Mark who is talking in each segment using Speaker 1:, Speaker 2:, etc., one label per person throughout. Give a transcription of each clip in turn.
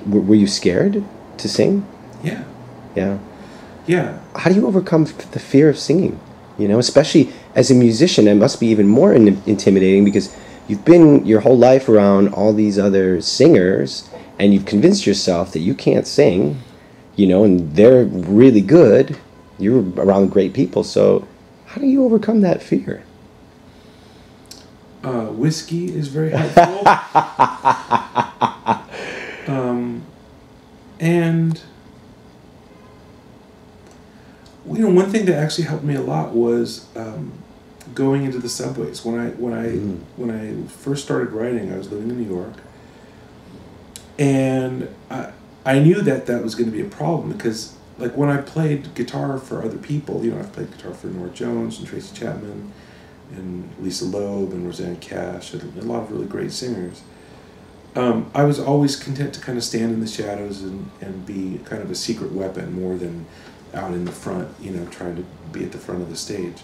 Speaker 1: Were you scared to sing?
Speaker 2: Yeah.
Speaker 1: Yeah.
Speaker 2: Yeah.
Speaker 1: How do you overcome the fear of singing? You know, especially as a musician, it must be even more intimidating because you've been your whole life around all these other singers and you've convinced yourself that you can't sing, you know, and they're really good. You're around great people. So how do you overcome that fear?
Speaker 2: Whiskey is very helpful. And you know, one thing that actually helped me a lot was going into the subways. When I first started writing, I was living in New York, and I knew that was going to be a problem because, like, when I played guitar for other people, you know, I've played guitar for Norah Jones and Tracy Chapman, and Lisa Loeb and Rosanna Cash, and a lot of really great singers. I was always content to kind of stand in the shadows and be kind of a secret weapon more than out in the front, you know, trying to be at the front of the stage.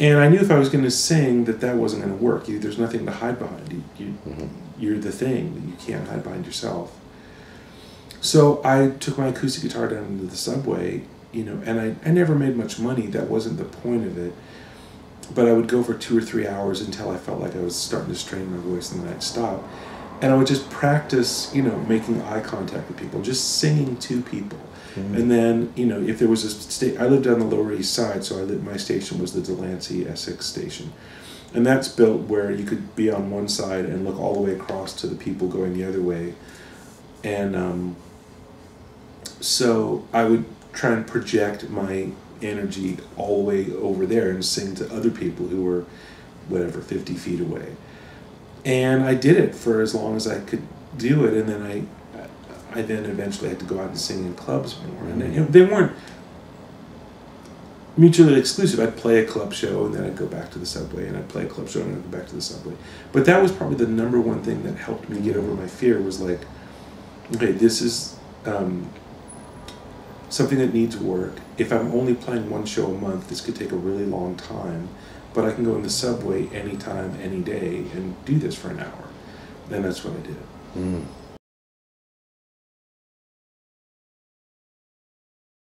Speaker 2: And I knew if I was going to sing that wasn't going to work. There's nothing to hide behind. You're the thing. You can't hide behind yourself. So I took my acoustic guitar down into the subway, you know, and I never made much money. That wasn't the point of it. But I would go for 2 or 3 hours until I felt like I was starting to strain my voice, and then I'd stop. And I would just practice, you know, making eye contact with people, just singing to people. And then, you know, if there was a I lived on the Lower East Side, so my station was the Delancey Essex station. And that's built where you could be on one side and look all the way across to the people going the other way. And so I would try and project my energy all the way over there and sing to other people who were, whatever, 50 feet away. And I did it for as long as I could do it, and then I then eventually had to go out and sing in clubs more. And you know, they weren't mutually exclusive. I'd play a club show, and then I'd go back to the subway, and I'd play a club show, and I'd go back to the subway. But that was probably the number one thing that helped me get over my fear, was like, okay, this is something that needs work. If I'm only playing one show a month, this could take a really long time. But I can go in the subway anytime, any day, and do this for an hour. And that's what I did.